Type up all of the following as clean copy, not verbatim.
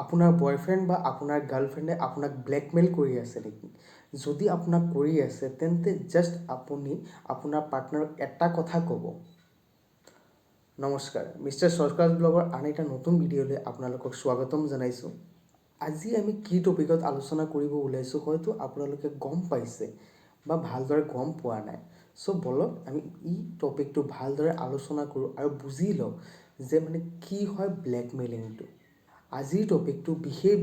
আপোনাৰ বয়ফ্ৰেণ্ড বা আপোনাৰ গাৰ্লফ্ৰেণ্ডে আপোনাক ব্লেকমেইল কৰি আছে নেকি? যদি আপোনাক কৰি আছে তেন্তে জাষ্ট আপুনি আপোনাৰ পাৰ্টনাৰক এটা কথা ক'ব। নমস্কাৰ, মিষ্টাৰ সৰকাৰ ব্লগৰ আন এটা নতুন ভিডিঅ'লৈ আপোনালোকক স্বাগতম জনাইছোঁ। আজি আমি কি টপিকত আলোচনা কৰিব ওলাইছোঁ হয়তো আপোনালোকে গম পাইছে বা ভালদৰে গম পোৱা নাই। চ' বলক আমি এই টপিকটো ভালদৰে আলোচনা কৰোঁ আৰু বুজি লওঁ যে কি হয় ব্লেকমেইলিংটো। আজিৰ টপিকটো বিশেষ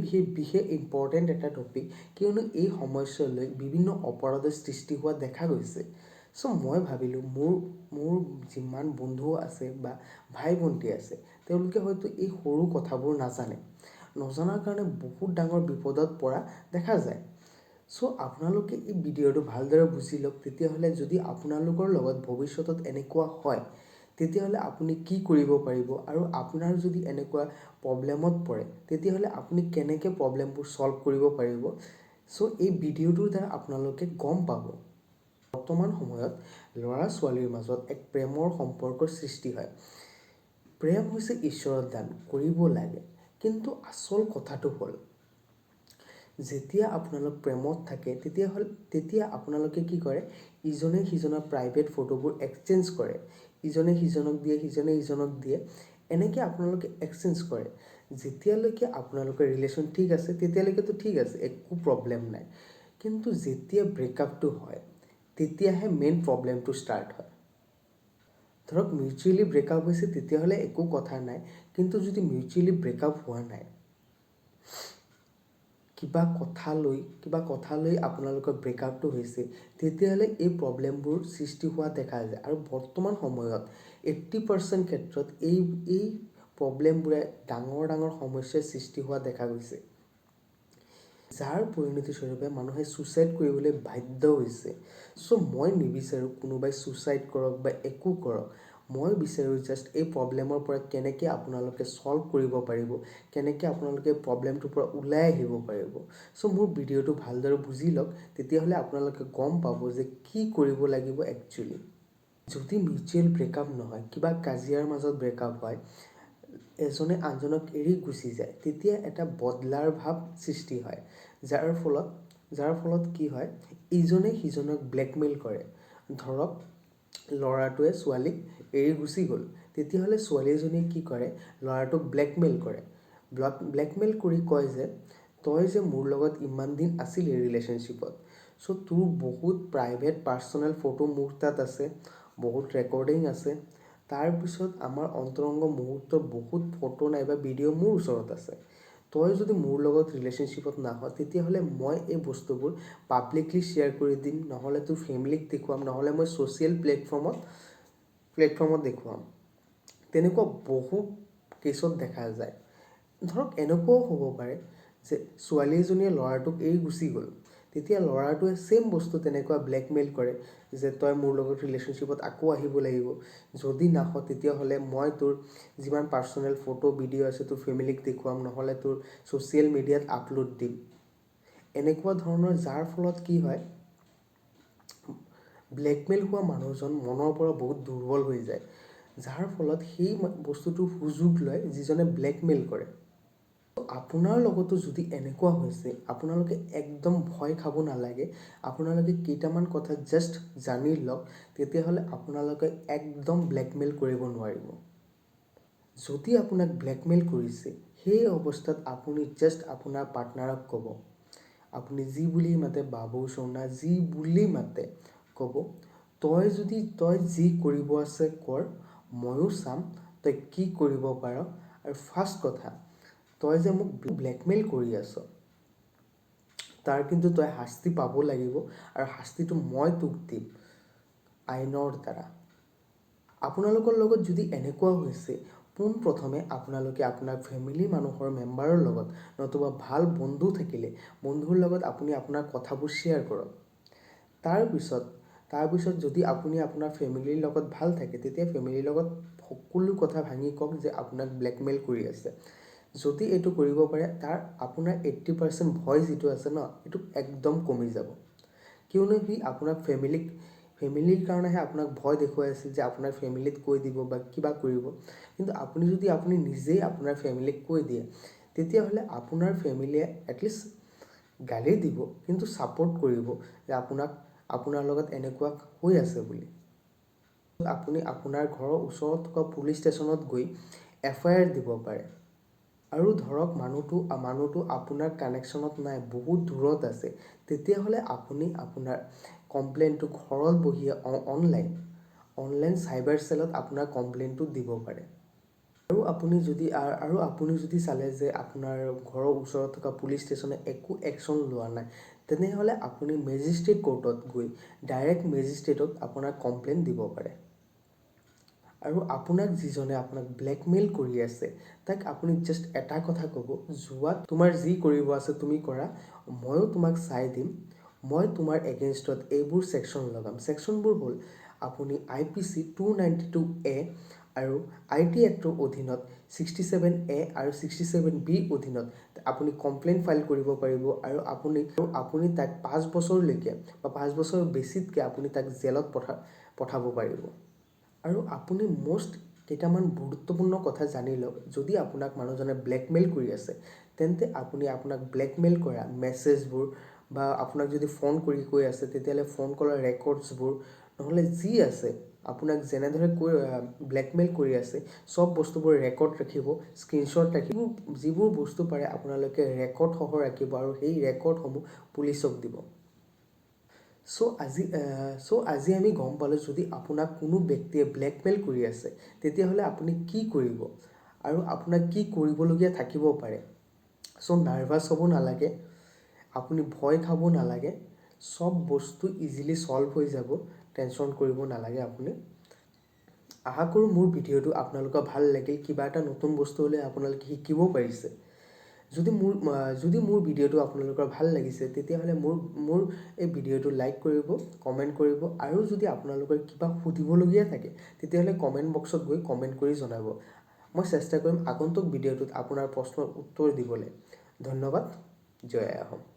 ইম্পৰ্টেণ্ট এটা টপিক, কিয়নো এই সমস্যালৈ বিভিন্ন অপৰাধৰ সৃষ্টি হোৱা দেখা গৈছে। চ' মই ভাবিলোঁ মোৰ যিমান বন্ধু আছে বা ভাই ভণ্টি আছে তেওঁলোকে হয়তো এই সৰু কথাবোৰ নজনাৰ কাৰণে বহুত ডাঙৰ বিপদত পৰা দেখা যায়। চ' আপোনালোকে এই ভিডিঅ'টো ভালদৰে বুজি লওক, তেতিয়াহ'লে যদি আপোনালোকৰ লগত ভৱিষ্যতত এনেকুৱা হয় তেতিয়াহ'লে আপুনি কি কৰিব পাৰিব আৰু আপোনাৰ যদি এনেকুৱা প্ৰব্লেমত পৰে তেতিয়াহ'লে আপুনি কেনেকৈ প্ৰব্লেমবোৰ ছল্ভ কৰিব পাৰিব। চ' এই ভিডিঅ'টোৰ দ্বাৰা আপোনালোকে গম পাব। বৰ্তমান সময়ত ল'ৰা ছোৱালীৰ মাজত এক প্ৰেমৰ সম্পৰ্কৰ সৃষ্টি হয়। প্ৰেম হৈছে ঈশ্বৰৰ দান, কৰিব লাগে। কিন্তু আচল কথাটো হ'ল যেতিয়া আপোনালোক প্ৰেমত থাকে তেতিয়া আপোনালোকে কি কৰে, ইজনে সিজনৰ প্ৰাইভেট ফটোবোৰ এক্সচেঞ্জ কৰে। ইজনে সিজনক দিয়ে এনেকৈ আপোনালোকে এক্সচেঞ্জ কৰে। যেতিয়ালৈকে আপোনালোকৰ ৰিলেশ্যন ঠিক আছে তেতিয়ালৈকেতো ঠিক আছে, একো প্ৰব্লেম নাই। কিন্তু যেতিয়া ব্ৰেকআপটো হয় তেতিয়াহে মেইন প্ৰব্লেমটো ষ্টাৰ্ট হয়। ধৰক মিউচুৱেলি ব্ৰেকআপ হৈছে তেতিয়াহ'লে একো কথা নাই, কিন্তু যদি মিউচুৱেলি ব্ৰেকআপ হোৱা নাই, কিবা কথা লৈ আপোনালোকৰ ব্ৰেকআপটো হৈছে, তেতিয়াহ'লে এই প্ৰব্লেমবোৰ সৃষ্টি হোৱা দেখা যায়। আৰু বৰ্তমান সময়ত 80% ক্ষেত্ৰত এই প্ৰব্লেমবোৰে ডাঙৰ সমস্যাৰ সৃষ্টি হোৱা দেখা গৈছে, যাৰ পৰিণতি স্বৰূপে মানুহে ছুইচাইড কৰিবলৈ বাধ্য হৈছে। চ' মই নিবিচাৰোঁ কোনোবাই ছুইচাইড কৰক বা একো কৰক। মই বিচাৰোঁ জাষ্ট এই প্ৰব্লেমৰ পৰা কেনেকৈ আপোনালোকে ছল্ভ কৰিব পাৰিব, কেনেকৈ আপোনালোকে প্ৰব্লেমটোৰ পৰা ওলাই আহিব পাৰিব। চ' মোৰ ভিডিঅ'টো ভালদৰে বুজি লওক, তেতিয়াহ'লে আপোনালোকে গম পাব যে কি কৰিব লাগিব একচুৱেলি। যদি মিউচুৱেল ব্ৰেকআপ নহয়, কিবা কাজিয়াৰ মাজত ব্ৰেকআপ হয়, এজনে আনজনক এৰি গুচি যায়, তেতিয়া এটা বদলাৰ ভাৱ সৃষ্টি হয়। যাৰ ফলত কি হয়, ইজনে সিজনক ব্লেকমেইল কৰে। ধৰক ল'ৰাটোৱে ছোৱালীক এৰি গুচি গ'ল, তেতিয়াহ'লে ছোৱালীজনীয়ে কি কৰে, ল'ৰাটোক ব্লেকমেইল কৰে। ব্লেকমেইল কৰি কয় যে তই যে মোৰ লগত ইমান দিন আছিলি ৰিলেশ্যনশ্বিপত, চ' তোৰ বহুত প্ৰাইভেট পাৰ্চনেল ফটো মোৰ তাত আছে, বহুত ৰেকৰ্ডিং আছে। তাৰপিছত আমাৰ অন্তৰংগ মুহূৰ্তৰ বহুত ফটো নাইবা ভিডিঅ' মোৰ ওচৰত আছে। তই যদি মোৰ লগত ৰিলেশ্যনশ্বিপত নাহ তেতিয়াহ'লে মই এই বস্তুবোৰ পাব্লিকলি শ্বেয়াৰ কৰি দিম, নহ'লে তোৰ ফেমিলিক দেখুৱাম, নহ'লে মই ছ'চিয়েল প্লেটফৰ্মত দেখুৱাম। তেনেকুৱা বহু কেছত দেখা যায়। ধৰক এনেকুৱাও হ'ব পাৰে যে ছোৱালী এজনীয়ে ল'ৰাটোক এৰি গুচি গ'ল, তেতিয়া ল'ৰাটোৱে ছেইম বস্তু তেনেকুৱা ব্লেকমেইল কৰে যে তই মোৰ লগত ৰিলেশ্যনশ্বিপত আকৌ আহিব লাগিব, যদি নাহ তেতিয়াহ'লে মই তোৰ যিমান পাৰ্চনেল ফটো ভিডিঅ' আছে তোৰ ফেমিলিক দেখুৱাম, নহ'লে তোৰ ছ'চিয়েল মিডিয়াত আপলোড দিম। এনেকুৱা ধৰণৰ, যাৰ ফলত কি হয়, ব্লেকমেইল হোৱা মানুহজন মনৰ পৰা বহুত দুৰ্বল হৈ যায়, যাৰ ফলত সেই বস্তুটোৰ সুযোগ লয় যিজনে ব্লেকমেইল কৰে। আপোনাৰ লগতো যদি এনেকুৱা হৈছে, আপোনালোকে একদম ভয় খাব নালাগে। আপোনালোকে কেইটামান কথা জাষ্ট জানি লওক, তেতিয়াহ'লে আপোনালোকে একদম ব্লেকমেইল কৰিব নোৱাৰিব। যদি আপোনাক ব্লেকমেইল কৰিছে, সেই অৱস্থাত আপুনি জাষ্ট আপোনাৰ পাৰ্টনাৰক ক'ব, আপুনি যি বুলি মাতে, বাবু সোনা যি বুলি মাতে, ক'ব তই যি কৰিব আছে কৰ, ময়ো চাম তই কি কৰিব পাৰ। আৰু ফাৰ্ষ্ট কথা, তই যে মোক ব্লেকমেইল কৰি আছ, তাৰ কিন্তু তই শাস্তি পাব লাগিব, আৰু শাস্তিটো মই তোক দিম আইনৰ দ্বাৰা। আপোনালোকৰ লগত যদি এনেকুৱা হৈছে, পোনপ্ৰথমে আপোনালোকে আপোনাৰ ফেমিলি মানুহৰ মেম্বাৰৰ লগত, নতুবা ভাল বন্ধু থাকিলে বন্ধুৰ লগত আপুনি আপোনাৰ কথাবোৰ শ্বেয়াৰ কৰক। তাৰপিছত যদি আপুনি আপোনাৰ ফেমিলিৰ লগত ভাল থাকে, তেতিয়া ফেমিলিৰ লগত সকলো কথা ভাঙি কওক যে আপোনাক ব্লেকমেইল কৰি আছে। যদি এইটো কৰিব পাৰে, আপোনাৰ 80% ভয় যিটো আছে ন, এইটো একদম কমি যাব। কিয়নো সি আপোনাৰ ফেমিলিৰ কাৰণেহে আপোনাক ভয় দেখুৱাই আছিল যে আপোনাৰ ফেমিলিত কৈ দিব বা কিবা কৰিব। কিন্তু আপুনি নিজেই আপোনাৰ ফেমিলিক কৈ দিয়ে তেতিয়াহ'লে আপোনাৰ ফেমিলিয়ে এটলিষ্ট গালি দিব কিন্তু ছাপোৰ্ট কৰিব যে আপোনাৰ লগত এনেকুৱা হৈ আছে বুলি। আপুনি আপোনাৰ ঘৰৰ ওচৰত থকা পুলিচ ষ্টেচনত গৈ FIR দিব পাৰে। আৰু ধৰক মানুহটো আপোনাৰ কানেকশ্যনত নাই, বহুত দূৰত আছে, তেতিয়াহ'লে আপুনি আপোনাৰ কমপ্লেইনটো ঘৰত বহি অনলাইন চাইবাৰ চেলত আপোনাৰ কমপ্লেইনটো দিব পাৰে। আৰু আপুনি যদি চালে যে আপোনাৰ ঘৰৰ ওচৰত থকা পুলিচ ষ্টেচনে একো একশ্যন লোৱা নাই, তেনেহ'লে আপুনি মেজিষ্ট্ৰেট কোৰ্টত গৈ ডাইৰেক্ট মেজিষ্ট্ৰেটক আপোনাৰ কমপ্লেইন দিব পাৰে। আৰু যিজনে আপোনাক ব্লেকমেইল কৰি আছে, তাক আপুনি জাষ্ট এটা কথা ক'ব, তোমাৰ যি কৰিব আছে তুমি কৰা, ময়ো তোমাক চাই দিম, মই তোমাৰ এগেইনষ্টত এইবোৰ ছেকশ্যন লগাম। ছেকশ্যনবোৰ হ'ল আপুনি IPC 292A আৰু IT এক্টৰ অধীনত 67A আৰু 67B অধীনত আপুনি কমপ্লেইন ফাইল কৰিব পাৰিব। আৰু আপুনি তাক 5 বছৰলৈকে বা 5 বছৰ বেছিতকৈ আপুনি তাক জেলত পঠাব পাৰিব। আৰু আপুনি কেইটামান গুৰুত্বপূৰ্ণ কথা জানি লওক। যদি আপোনাক মানুহজনে ব্লেকমেইল কৰি আছে, তেন্তে আপুনি আপোনাক ব্লেকমেইল কৰা মেছেজবোৰ বা আপোনাক যদি ফোন কৰি কৈ আছে, তেতিয়াহ'লে ফোন কলৰ ৰেকৰ্ডছবোৰ, নহ'লে যি আছে আপোনাক যেনেদৰে ব্লেকমেইল কৰি আছে, চব বস্তুবোৰ ৰেকৰ্ড ৰাখিব, স্ক্ৰীনশ্বট ৰাখিব, যিবোৰ বস্তু পাৰে আপোনালোকে ৰেকৰ্ডসহ ৰাখিব আৰু সেই ৰেকৰ্ডসমূহ পুলিচক দিব। আজি আমি গম পালোঁ, যদি আপোনাক কোনো ব্যক্তিয়ে ব্লেকমেইল কৰি আছে, তেতিয়াহ'লে আপুনি কি কৰিব আৰু আপোনাক কি কৰিবলগীয়া থাকিব পাৰে। নাৰ্ভাছ হ'ব নালাগে, আপুনি ভয় খাব নালাগে, চব বস্তু ইজিলি ছল্ভ হৈ যাব, টেনশ্যন কৰিব নালাগে আপুনি। আশা কৰোঁ মোৰ ভিডিঅ'টো আপোনালোকৰ ভাল লাগিল, কিবা এটা নতুন বস্তু হ'লে আপোনালোকে শিকিব পাৰিছে। যদি মোৰ ভিডিঅ'টো আপোনালোকৰ ভাল লাগিছে, তেতিয়াহ'লে মোৰ এই ভিডিঅ'টো লাইক কৰিব, কমেণ্ট কৰিব, আৰু যদি আপোনালোকৰ কিবা সুধিবলগীয়া থাকে, তেতিয়াহ'লে কমেণ্ট বক্সত গৈ কমেণ্ট কৰি জনাব। মই চেষ্টা কৰিম আগন্তুক ভিডিঅ'টোত আপোনাৰ প্ৰশ্নৰ উত্তৰ দিবলৈ। ধন্যবাদ। জয় আই অসম।